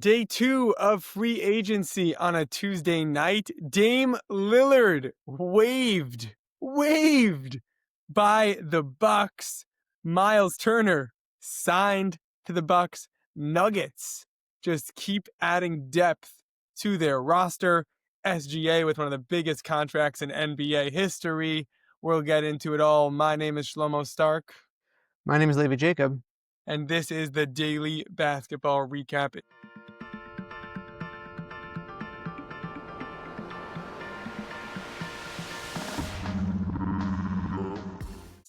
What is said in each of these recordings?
Day 2 of free agency on a Tuesday night. Dame Lillard waived by the Bucks. Myles Turner signed to the Bucks. Nuggets just keep adding depth to their roster. SGA with one of the biggest contracts in NBA history. We'll get into it all. My name is Shlomo Stark. My name is Levi Jacob. And this is the Daily Basketball Recap.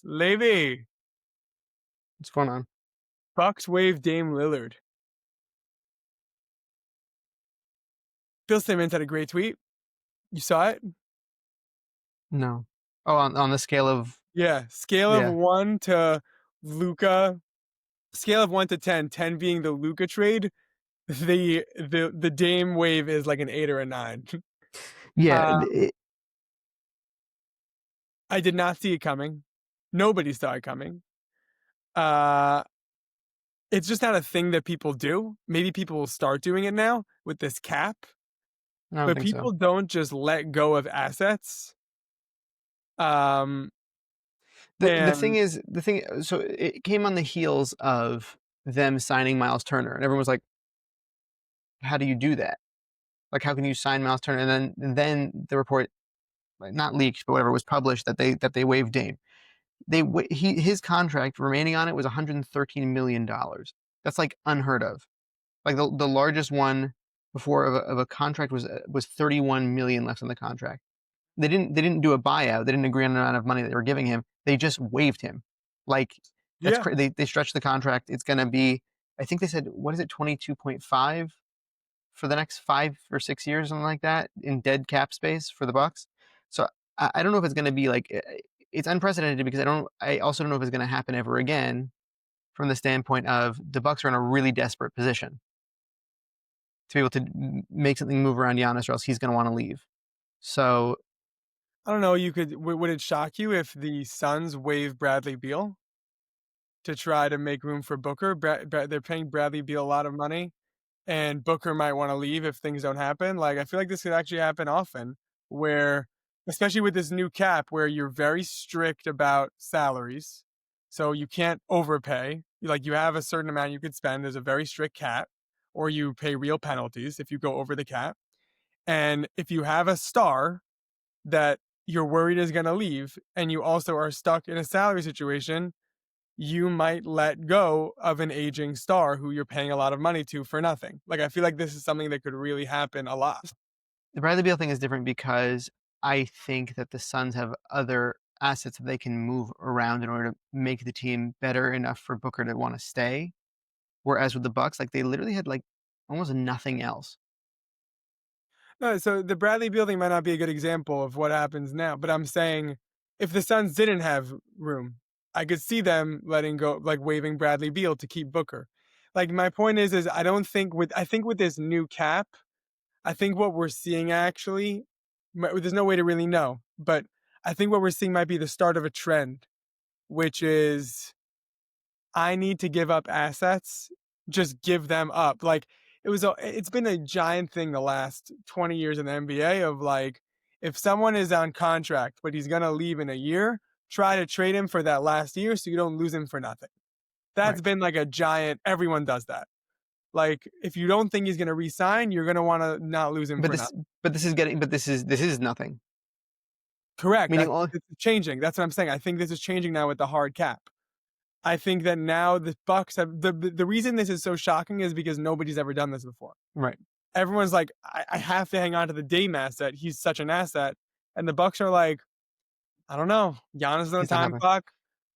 Levi, What's going on? Bucks waive Dame Lillard. Bill Simmons had a great tweet. You saw it? No. Oh, on the scale of... Yeah, scale of 1 to Luka. Scale of 1 to 10, 10 being the Luka trade. The Dame wave is like an 8 or a 9. Yeah. I did not see it coming. Nobody saw it coming. It's just not a thing that people do. Maybe people will start doing it now with this cap. But people don't just let go of assets. The thing. So it came on the heels of them signing Myles Turner, and everyone was like, "How do you do that? Like, how can you sign Myles Turner?" And then the report, like, not leaked, but whatever, was published that they waived Dame. His contract remaining on it was $113 million. That's like unheard of. Like the largest one before of a contract was $31 million left on the contract. They didn't do a buyout. They didn't agree on an amount of money that they were giving him. They just waived him. Like, that's crazy. They stretched the contract. It's gonna be, I think they said, what is it, 22.5 for the next 5 or 6 years, something like that, in dead cap space for the Bucks. So I don't know if it's gonna be like, it's unprecedented because I also don't know if it's gonna happen ever again, from the standpoint of the Bucks are in a really desperate position to be able to make something move around Giannis, or else he's gonna want to leave. So I don't know. Would it shock you if the Suns waive Bradley Beal to try to make room for Booker? They're paying Bradley Beal a lot of money, and Booker might want to leave if things don't happen. Like, I feel like this could actually happen often, where, especially with this new cap, where you're very strict about salaries, so you can't overpay. Like, you have a certain amount you could spend. There's a very strict cap, or you pay real penalties if you go over the cap. And if you have a star that you're worried is going to leave, and you also are stuck in a salary situation, you might let go of an aging star who you're paying a lot of money to for nothing. Like, I feel like this is something that could really happen a lot. The Bradley Beal thing is different because I think that the Suns have other assets that they can move around in order to make the team better enough for Booker to want to stay. Whereas with the Bucks, like, they literally had like almost nothing else. No, so the Bradley Beal thing might not be a good example of what happens now, but I'm saying if the Suns didn't have room, I could see them letting go, like waiving Bradley Beal to keep Booker. Like, my point is I think with this new cap, I think what we're seeing actually, there's no way to really know, but I think what we're seeing might be the start of a trend, which is I need to give up assets, just give them up. Like, it's been a giant thing the last 20 years in the NBA of, like, if someone is on contract, but he's going to leave in a year, try to trade him for that last year so you don't lose him for nothing. That's been like a giant, everyone does that. Like, if you don't think he's going to re-sign, you're going to want to not lose him for nothing. But this is nothing. Correct. It's changing. That's what I'm saying. I think this is changing now with the hard cap. I think that now the Bucks have the reason this is so shocking is because nobody's ever done this before. Right. Everyone's like, I have to hang on to the Dame asset. He's such an asset. And the Bucks are like, I don't know. Giannis is on the time clock.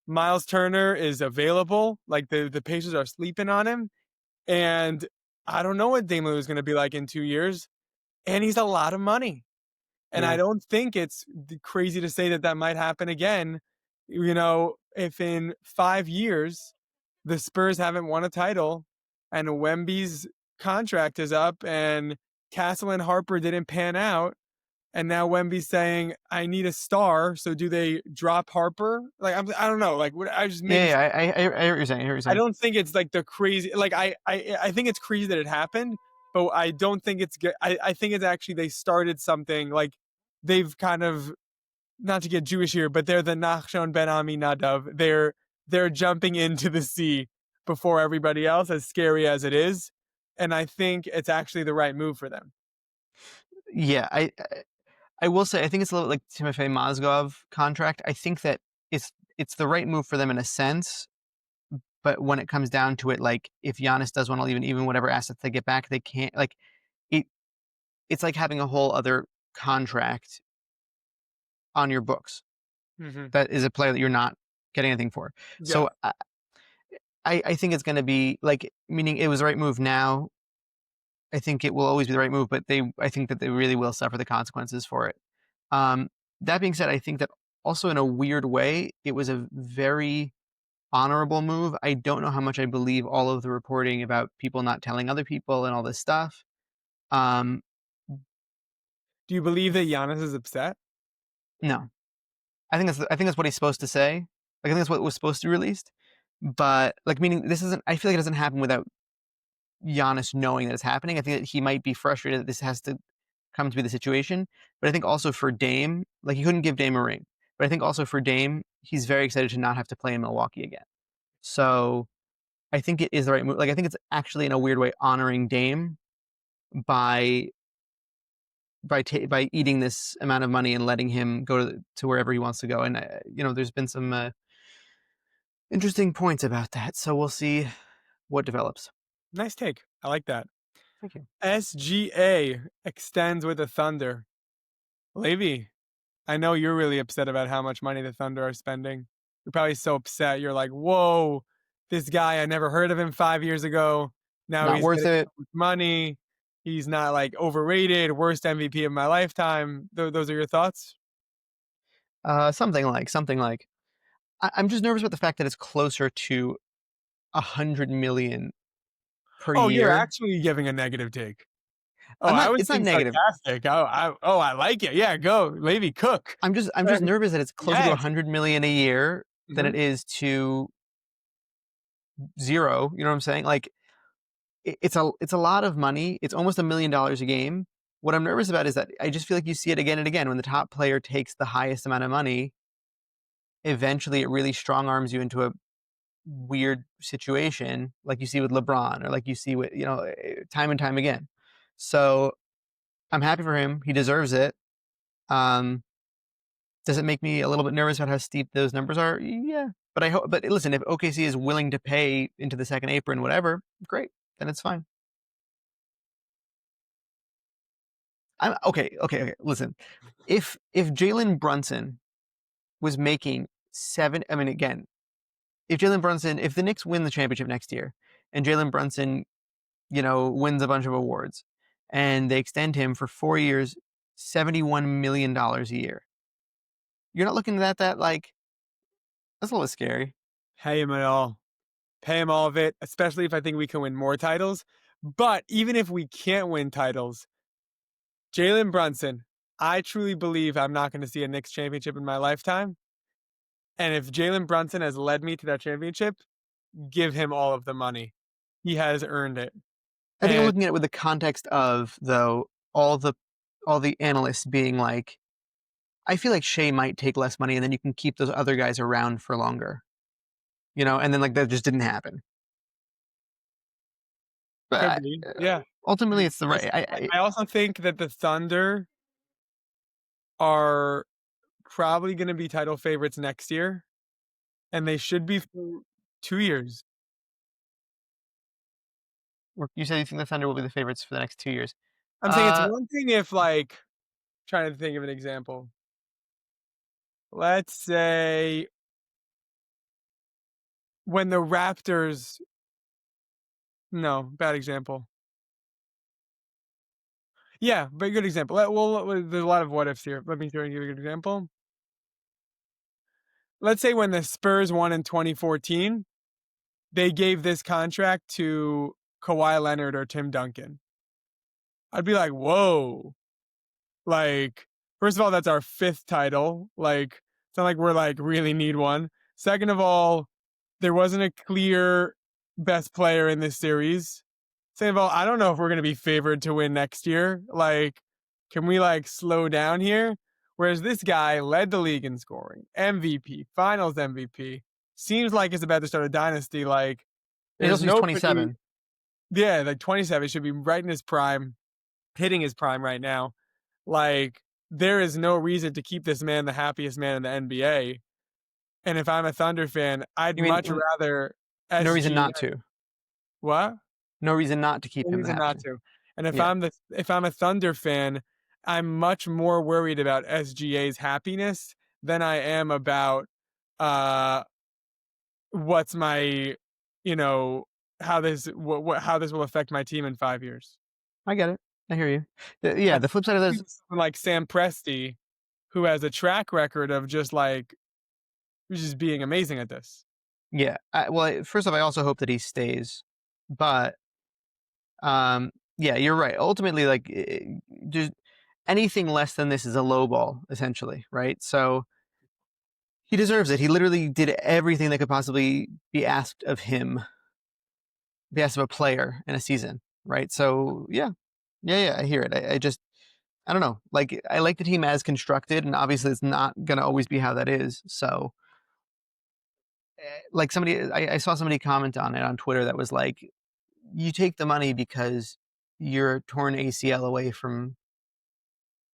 Myles Turner is available. Like, the Pacers are sleeping on him. And I don't know what Dame Lillard is going to be like in 2 years. And he's a lot of money. And I don't think it's crazy to say that might happen again. You know, if in 5 years the Spurs haven't won a title and Wemby's contract is up and Castle and Harper didn't pan out, and now Wemby's saying, I need a star, so do they drop Harper? Like, I don't know. Like, I just made I hear what you're saying. I don't think it's like the crazy. Like, I think it's crazy that it happened, but I don't think it's good. I think it's actually they started something like they've kind of, not to get Jewish here, but they're the Nachshon Ben Ami Nadav. They're jumping into the sea before everybody else, as scary as it is. And I think it's actually the right move for them. Yeah, I will say I think it's a little like Timofey Mozgov contract. I think that it's the right move for them in a sense, but when it comes down to it, like if Giannis does want to leave, and even whatever assets they get back, they can't like it. It's like having a whole other contract on your books Mm-hmm. that is a player that you're not getting anything for. Yeah. So I think it's going to be like, meaning it was the right move now. I think it will always be the right move, but I think that they really will suffer the consequences for it. Um, that being said, I think that also in a weird way, it was a very honorable move. I don't know how much I believe all of the reporting about people not telling other people and all this stuff. Um, Do you believe that Giannis is upset? no, I think that's what he's supposed to say. Like I think that's what was supposed to be released. But like, meaning this isn't. I feel like it doesn't happen without Giannis knowing that it's happening. I think that he might be frustrated that this has to come to be the situation. But I think also for Dame, like he couldn't give Dame a ring. But I think also for Dame, he's very excited to not have to play in Milwaukee again. So I think it is the right move. Like I think it's actually in a weird way honoring Dame by by eating this amount of money and letting him go to wherever he wants to go. And there's been some interesting points about that. So we'll see what develops. Nice take. I like that. Thank you. SGA extends with the Thunder. Levy, I know you're really upset about how much money the Thunder are spending. You're probably so upset. You're like, whoa, this guy, I never heard of him 5 years ago. Now Not he's worth getting it. so much money. He's not like overrated, worst MVP of my lifetime. Those are your thoughts? Something like. I'm just nervous about the fact that it's closer to 100 million per Oh, you're year. actually giving a negative take. Oh, I'm I not. was It's not being negative. sarcastic. I like it. Yeah, go, Levy, cook. I'm just nervous that it's closer to Yes. 100 million a year than Hmm. it is to zero. You know what I'm saying? Like it's a lot of money. It's almost $1 million a game. What I'm nervous about is that I just feel like you see it again and again when the top player takes the highest amount of money. Eventually, it really strong arms you into a weird situation, like you see with LeBron, or like you see with time and time again. So I'm happy for him. He deserves it. Um, does it make me a little bit nervous about how steep those numbers are? Yeah. But I hope. But listen, if OKC is willing to pay into the second apron, whatever, great. Then it's fine. I'm okay. Okay. Listen, if Jalen Brunson was making seven, I mean, again, if the Knicks win the championship next year, and Jalen Brunson, wins a bunch of awards, and they extend him for 4 years, $71 million a year, you're not looking at that like that's a little scary. Pay him it all. Pay him all of it, especially if I think we can win more titles. But even if we can't win titles, Jalen Brunson, I truly believe I'm not going to see a Knicks championship in my lifetime. And if Jalen Brunson has led me to that championship, give him all of the money. He has earned it. I think I'm And looking at it with the context of though all the analysts being like, I feel like Shea might take less money, and then you can keep those other guys around for longer, and then like that just didn't happen. could But be, yeah. ultimately, it's the I, right. I also think that the Thunder are probably going to be title favorites next year, and they should be for 2 years. You said you think the Thunder will be the favorites for the next 2 years. I'm saying it's Uh, one thing if, like, trying to think of an example. Let's say when the Raptors, no, bad example. Yeah, but good example. There's a lot of what ifs here. Let me give you a good example. Let's say when the Spurs won in 2014, they gave this contract to Kawhi Leonard or Tim Duncan. I'd be like, whoa. Like, first of all, that's our fifth title. Like, it's not like we're like really need one. Second of all, there wasn't a clear best player in this series. Sandoval, I don't know if we're gonna be favored to win next year. Like, can we like slow down here? Whereas this guy led the league in scoring, MVP, Finals MVP, seems like it's about to start a dynasty. Like, He's there's also he's nobody. 27. Yeah, like 27 should be right in his prime, hitting his prime right now. Like, there is no reason to keep this man the happiest man in the NBA. And if I'm a Thunder fan, I'd You mean much rather no reason SG. not to? What? No reason not to keep No him the reason not happiest. to. And Yeah, if I'm a Thunder fan, I'm much more worried about SGA's happiness than I am about uh what's my, you know, how this will affect my team in 5 years. I get it. I hear you. Yeah, Like, the flip side of this. someone like Sam Presti, who has a track record of just being amazing at this. Yeah. Well, first off, I also hope that he stays, but yeah, you're right. Ultimately, like, just anything less than this is a low ball, essentially, right? So he deserves it. He literally did everything that could possibly be asked of him, be asked of a player in a season, right? So yeah, I hear it. I don't know. Like, I like the team as constructed, and obviously, it's not gonna always be how that is. So, like, I saw somebody comment on it on Twitter that was like, you take the money because you're a torn ACL away from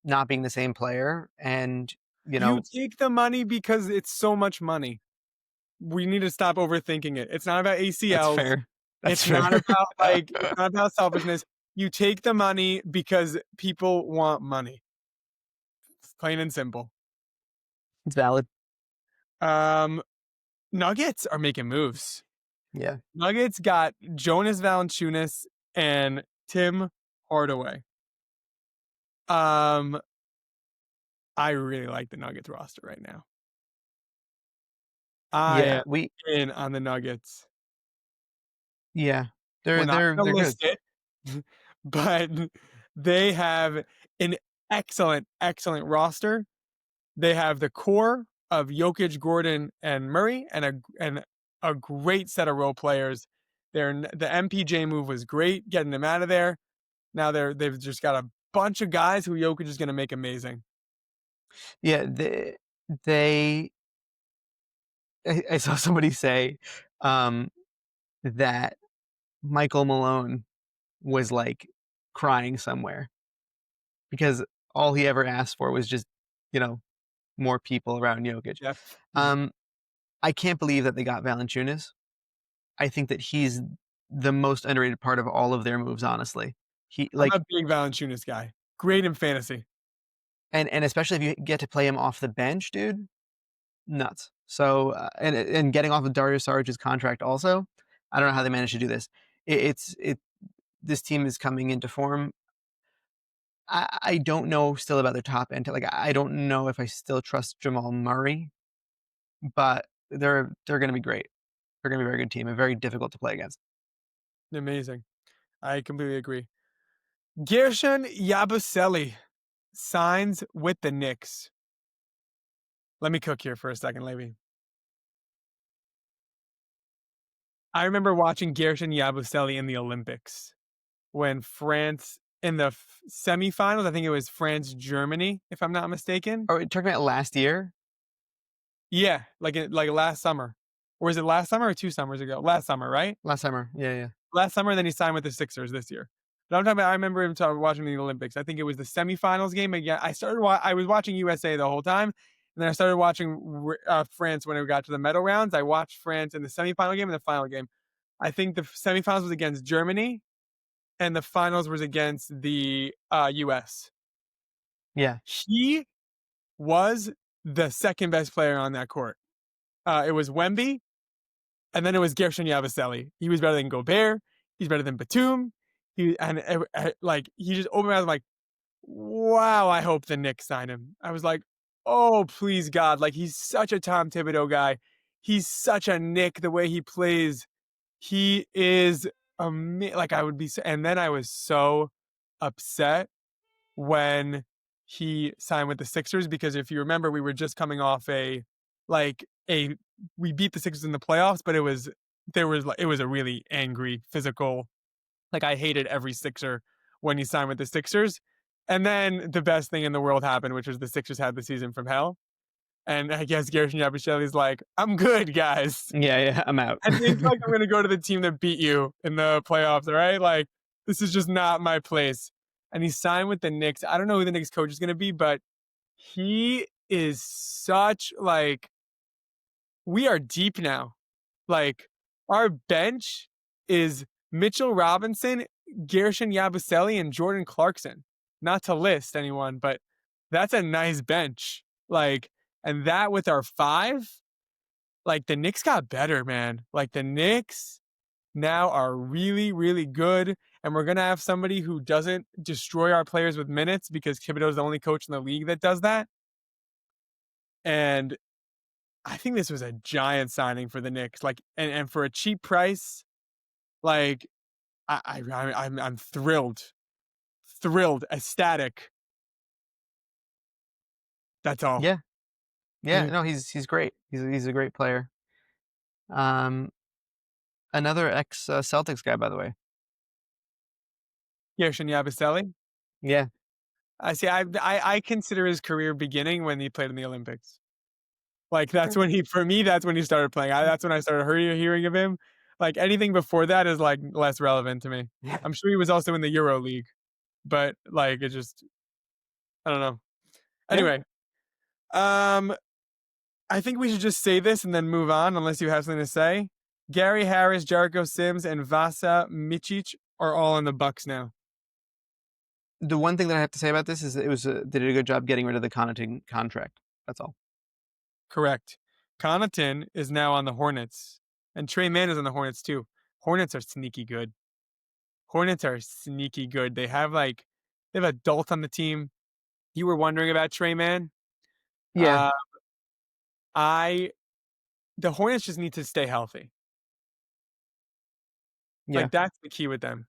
not being the same player, and you You know take the money because it's so much money. We need to stop overthinking it. It's not about that's ACLs. fair. That's fair. It's not about selfishness. You take the money because people want money. It's plain and simple. It's valid. Um, Nuggets are making moves. Yeah. Nuggets got Jonas Valanciunas and Tim Hardaway. Um, I really like the Nuggets roster right now. I Yeah. am in on the Nuggets. Yeah. We're not gonna They're good. list it, but they have an excellent roster. They have the core of Jokic, Gordon, and Murray, and a great set of role players. The MPJ move was great, getting them out of there. Now they've just got a bunch of guys who Jokic is going to make amazing. Yeah. They I saw somebody say um, that Michael Malone was like crying somewhere because all he ever asked for was just, you know, more people around Jokic. Jeff, Um, I can't believe that they got Valanciunas. I think that he's the most underrated part of all of their moves, honestly. He I'm like a big Valanciunas guy. Great in fantasy. and especially if you get to play him off the bench, dude, nuts. So and getting off of Dario Saric's contract also, I don't know how they managed to do this. It this team is coming into form. I don't know still about their top end. Like, I don't know if I still trust Jamal Murray, but they're going to be great. They're going to be a very good team and very difficult to play against. Amazing. I completely agree. Guerschon Yabusele signs with the Knicks. Let me cook here for a second, Levy. I remember watching Gershon Yabusele in the Olympics when France in the semifinals. I think it was France Germany, if I'm not mistaken. Are we talking about last year? Yeah, like last summer, or is it last summer or 2 summers ago? Last summer, right? Last summer. Yeah. Last summer, then he signed with the Sixers this year. But I'm talking about. I remember him watching the Olympics. I think it was the semifinals game again. I was watching USA the whole time, and then I started watching France when it got to the medal rounds. I watched France in the semifinal game and the final game. I think the semifinals was against Germany, and the finals was against the US. Yeah. He was the second best player on that court. It was Wemby, and then it was Gershon Yabusele. He was better than Gobert. He's better than Batum. He just opened my mouth like, wow, I hope the Knicks sign him. I was like, oh, please God. Like, he's such a Tom Thibodeau guy. He's such a Nick the way he plays. He is like I would be, and then I was so upset when he signed with the Sixers because if you remember, we were just coming off like a we beat the Sixers in the playoffs, but it was a really angry physical Like, I hated every Sixer when he signed with the Sixers. And then the best thing in the world happened, which was the Sixers had the season from hell. And I guess Guerschon Yabusele like, I'm good, guys. Yeah, I'm out. I think like I'm gonna go to the team that beat you in the playoffs, all right? Like, this is just not my place. And he signed with the Knicks. I don't know who the Knicks coach is gonna be, but he is such like we are deep now. Like, our bench is Mitchell Robinson, Gershon Yabusele, and Jordan Clarkson. Not to list anyone, but that's a nice bench. Like, and that with our five, like the Knicks got better, man. Like the Knicks now are really, really good. And we're gonna have somebody who doesn't destroy our players with minutes because Thibodeau is the only coach in the league that does that. And I think this was a giant signing for the Knicks. Like, and for a cheap price, like I'm thrilled, ecstatic. That's all. Yeah, yeah. No, he's great. He's a great player. Um, another ex Celtics guy, by the way. Gershon Yabusele. Yeah. I see. I consider his career beginning when he played in the Olympics. Like Okay. that's when he, for me, that's when he started playing. That's when I started hearing of him. Like anything before that is like less relevant to me. Yeah. I'm sure he was also in the Euro League, but like it just, I don't know. Yeah. Anyway, um, I think we should just say this and then move on, unless you have something to say. Gary Harris, Jericho Sims, and Vasa Micic are all in the Bucks now. The one thing that I have to say about this is it was did a good job getting rid of the Connaughton contract. That's all. Correct. Connaughton is now on the Hornets, and Trey Mann is on the Hornets too. Hornets are sneaky good. Hornets are sneaky good. They have adult on the team. You were wondering about Trey Mann. Yeah. Uh, I the Hornets just need to stay healthy. Yeah. Like that's the key with them.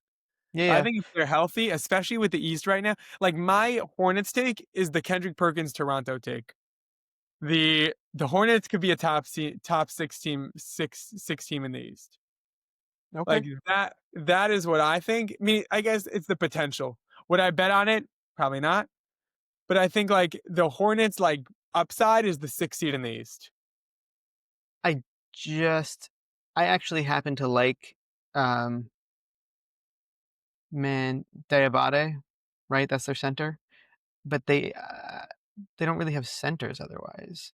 Yeah. I Yeah. think if they're healthy, especially with the East right now, like my Hornets take is the Kendrick Perkins Toronto take. The Hornets could be a top six team in the East. Okay. Like that is what I think. I mean, I guess it's the potential. Would I bet on it? Probably not. But I think like the Hornets like upside is the 6th seed in the East. I just I actually happen to like um man Diabate, right? That's their center, but they don't really have centers otherwise.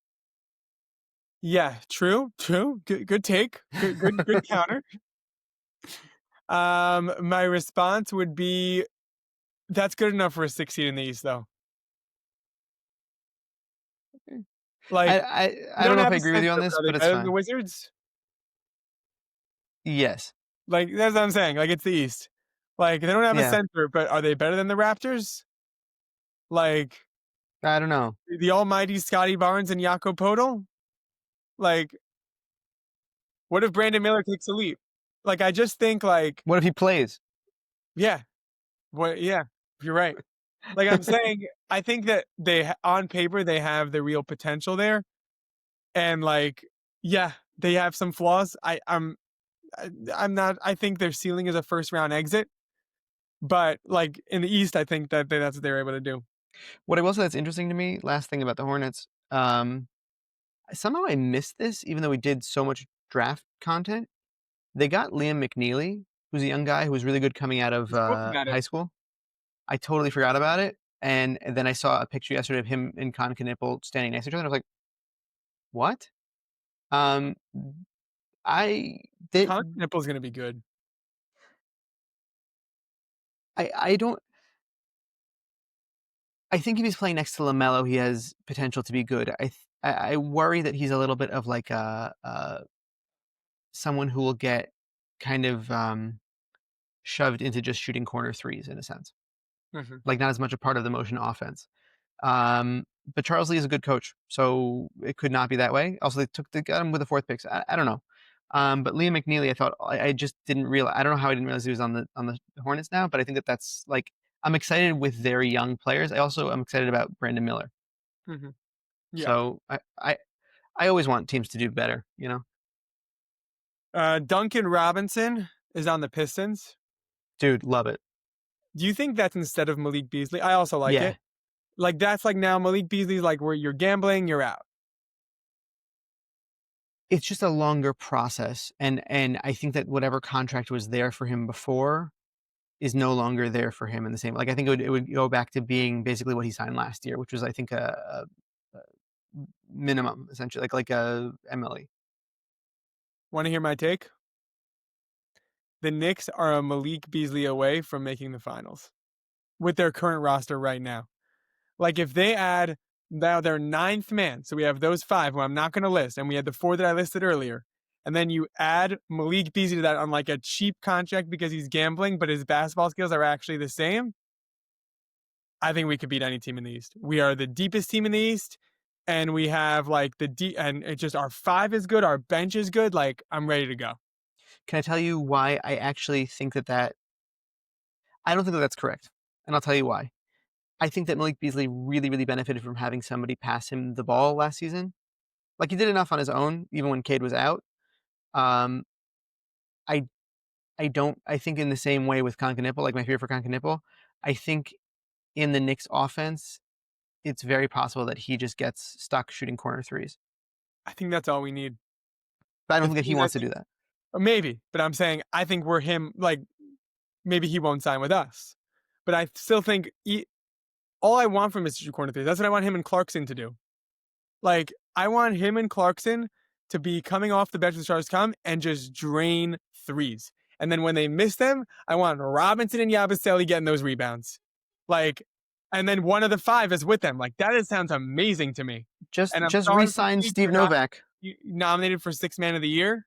Yeah, true, true. Good take. Good counter. My response would be that's good enough for a 6th seed in the East, though. I Like I they I don't don't know if have I a agree with center, you on but this, are they but it's better than the fine. Wizards? Yes. Like that's what I'm saying. Like it's the East. Like they don't have a Yeah. center, but are they better than the Raptors? Like I don't know. the almighty Scotty Barnes and Jakob Podol? Like, what if Brandon Miller takes a leap? Like, I just think like, What if he plays? yeah, yeah, you're right. Like I'm saying, I think that on paper they have the real potential there, and like, yeah, they have some flaws. I'm not. I think their ceiling is a first round exit, but like in the East, I think that that's what they're able to do. What I will say that's interesting to me, last thing about the Hornets, somehow I missed this, even though we did so much draft content. They got Liam McNeely, who's a young guy who was really good coming out of We spoke about it. high school. I totally forgot about it. And then I saw a picture yesterday of him and Con Knipple standing next to each other. And I was like, what? Um, I did. Connor Nipple's gonna be good. I don't. I think if he's playing next to Lamelo, he has potential to be good. I worry that he's a little bit of like a someone who will get kind of shoved into just shooting corner threes in a sense, Mhm. like not as much a part of the motion offense. Um, but Charles Lee is a good coach, so it could not be that way. Also, they got him with the 4th pick. So I don't know. But Liam McNeely, I thought I just didn't realize. I don't know how I didn't realize he was on the Hornets now. But I think that's like I'm excited with their young players. I also am excited about Brandon Miller. Mhm. Yeah. So I always want teams to do better. You know. Duncan Robinson is on the Pistons. Dude, love it. Do you think that's instead of Malik Beasley? I also like Yeah. it. Like that's like now Malik Beasley's like where you're gambling, you're out. It's just a longer process, and I think that whatever contract was there for him before is no longer there for him in the same. Like I think it would go back to being basically what he signed last year, which was I think a minimum essentially, like a MLE. Want to hear my take? The Knicks are a Malik Beasley away from making the finals with their current roster right now. Like if they add now their ninth man, so we have those five who I'm not going to list, and we had the four that I listed earlier, and then you add Malik Beasley to that on like a cheap contract because he's gambling, but his basketball skills are actually the same. I think we could beat any team in the East. We are the deepest team in the East, and we have like the deep, and it just our five is good, our bench is good. Like I'm ready to go. Can I tell you why I actually think that I don't think that that's correct, and I'll tell you why. I think that Malik Beasley really, really benefited from having somebody pass him the ball last season. Like he did enough on his own, even when Cade was out. Um, I I don't. I think in the same way with Concanipple, like my fear for Concanipple, I think in the Knicks offense, it's very possible that he just gets stuck shooting corner threes. I think that's all we need. But I don't The think that thing he is, I wants to think do that. maybe, but I'm saying I think we're him. Like maybe he won't sign with us, but I still think all I want from Mr. Corner Three. That's what I want him and Clarkson to do. Like I want him and Clarkson to be coming off the bench when the stars come and just drain threes. And then when they miss them, I want Robinson and Yabusele getting those rebounds. Like, and then one of the five is with them. Like sounds amazing to me. Just And I'm just sorry for re-sign Malik, Steve you're not Novak. nominated for Sixth Man of the Year.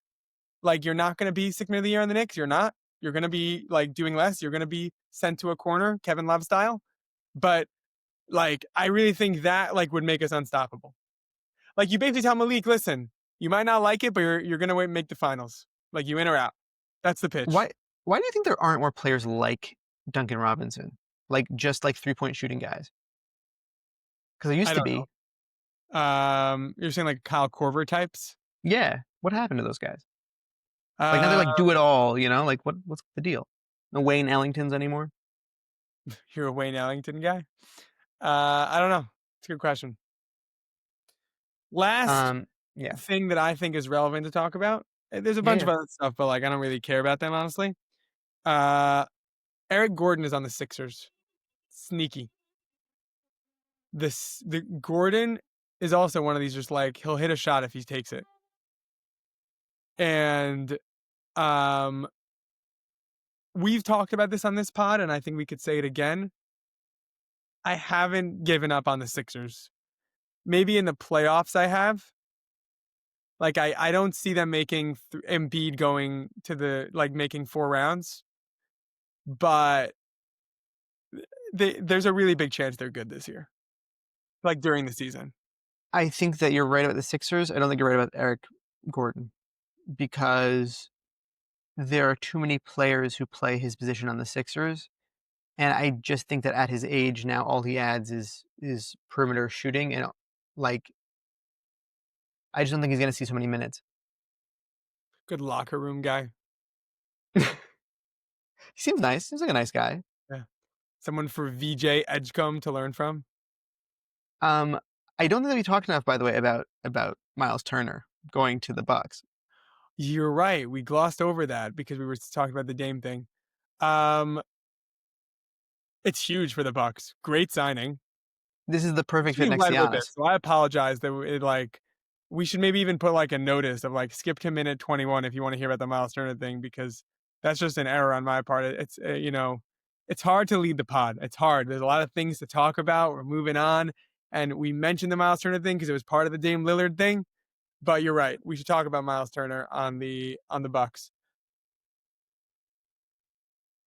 Like you're not going to be Sixth Man of the Year on the Knicks. You're not. You're going to be like doing less. You're going to be sent to a corner, Kevin Love style. But like, I really think that like would make us unstoppable. Like you basically tell Malik, listen, you might not like it, but you're gonna make the finals. Like you in or out. That's the pitch. Why do you think there aren't more players like Duncan Robinson, like just like 3-point shooting guys? Because there I used to don't be. know. You're saying like Kyle Korver types. Yeah. What happened to those guys? Like now they're Uh, like do it all, you know? Like what's the deal? No Wayne Ellingtons anymore. you're a Wayne Ellington guy. I don't know. It's a good question. Last Um, yeah, thing that I think is relevant to talk about. There's a yeah, bunch yeah. of other stuff, but like I don't really care about them honestly. Uh, Eric Gordon is on the Sixers. Sneaky. The Gordon is also one of these just like he'll hit a shot if he takes it. And um we've talked about this on this pod, and I think we could say it again. I haven't given up on the Sixers. Maybe in the playoffs I have. Like I don't see them making Embiid going to the like making 4 rounds, but there's a really big chance they're good this year. Like during the season. I think that you're right about the Sixers. I don't think you're right about Eric Gordon because there are too many players who play his position on the Sixers. And I just think that at his age now, all he adds is perimeter shooting, and like I just don't think he's going to see so many minutes. Good locker room guy. He seems nice. Seems like a nice guy. Yeah. Someone for VJ Edgecombe to learn from. Um, I don't think that we talked enough, by the way, about Myles Turner going to the Bucks. You're right. We glossed over that because we were talking about the Dame thing. Um, it's huge for the Bucks. Great signing. This is the perfect Should be fit next to led with this. Giannis. So I apologize that like we should maybe even put like a notice of like skip to minute 21 if you want to hear about the Myles Turner thing because that's just an error on my part. It's it's hard to lead the pod. It's hard. There's a lot of things to talk about. We're moving on, and we mentioned the Myles Turner thing because it was part of the Dame Lillard thing. But you're right. We should talk about Myles Turner on the Bucks.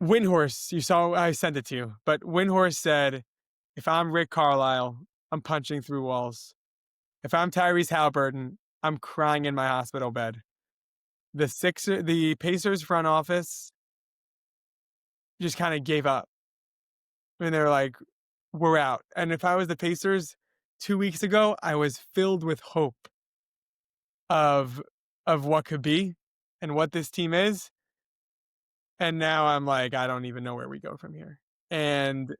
Windhorse, you saw I sent it to you, but Windhorse said, "If I'm Rick Carlisle, I'm punching through walls. If I'm Tyrese Halliburton, I'm crying in my hospital bed." The Pacers front office just kind of gave up. And they're like, "We're out." And if I was the Pacers 2 weeks ago, I was filled with hope of what could be and what this team is. And now I'm like, I don't even know where we go from here. And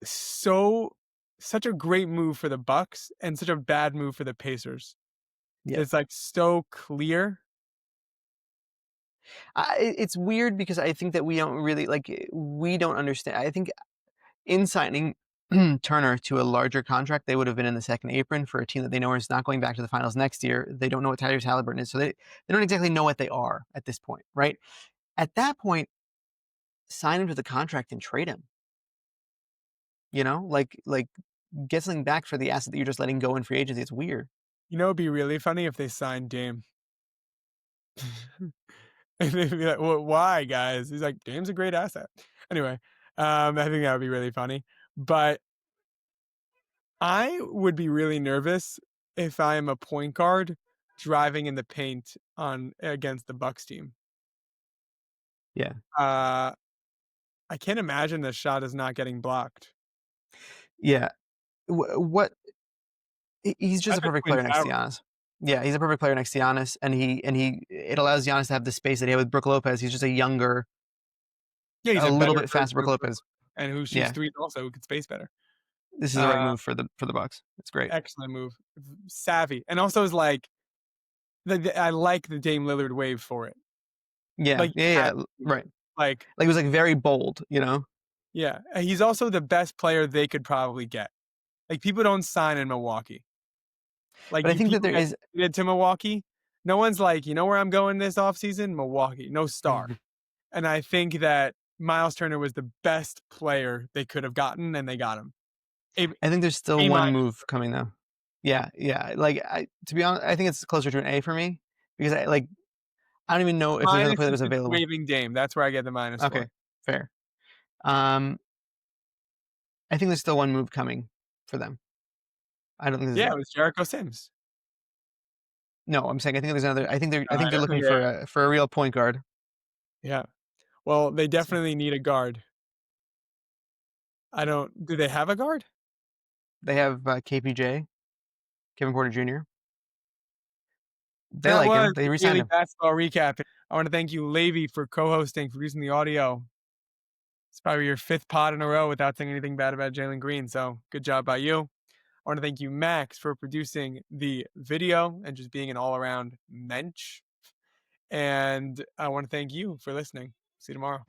so such a great move for the Bucks and such a bad move for the Pacers. Yeah. It's like so clear. It's weird because I think that we don't really we don't understand. I think in signing Turner to a larger contract, they would have been in the second apron for a team that they know is not going back to the finals next year. They don't know what Tyrese Halliburton is, so they don't exactly know what they are at this point, right? At that point, sign him to the contract and trade him. You know, get something back for the asset that you're just letting go in free agency. It's weird. You know, it'd be really funny if they signed Dame. And they'd be like, well, why, guys? He's like, Dame's a great asset. Anyway, I think that would be really funny. But I would be really nervous if I am a point guard driving in the paint on against the Bucks team. Yeah, Uh, I can't imagine the shot is not getting blocked. yeah. What he's just a That's a perfect twin player next to tower. Giannis. Yeah, he's a perfect player next to Giannis, and he it allows Giannis to have the space that he had with Brook Lopez. He's just a younger, Yeah, he's a a little better bit faster version Brook of Brook Lopez. and who shoots Yeah, threes also, who can space better. this is the Uh, right move for the Bucks. It's great. Excellent move. Savvy. And also is like I like the Dame Lillard wave for it. Yeah, Like, you yeah, have yeah. to do Right. it. Like, Like it was like very bold, you know. yeah, he's also the best player they could probably get. Like, people don't sign in Milwaukee. Like, But I you think that people there get is. traded to Milwaukee, no one's like, "You know where I'm going this offseason? Milwaukee." No star. And I think that Myles Turner was the best player they could have gotten, and they got him. A I think there's still A one minus. move coming though. Yeah, yeah. To be honest, I think it's closer to an A for me because I don't even know if there's another Minus player that is was just available. waving Dame. That's where I get the minus Okay, for. fair. Um, I think there's still one move coming for them. I don't think this is Yeah, it it. was Jericho Sims. No, I'm saying I think there's another. I think I they're know, looking yeah, for a real point guard. yeah. Well, they So definitely need a guard. I don't do they have a guard? they have KPJ, Kevin Porter Jr. They That like was him. They the re-signed daily him. basketball recap. I want to thank you, Levi, for co-hosting, producing the audio. It's probably your fifth pod in a row without saying anything bad about Jalen Green. So good job by you. I want to thank you, Max, for producing the video and just being an all-around mensch. And I want to thank you for listening. See you tomorrow.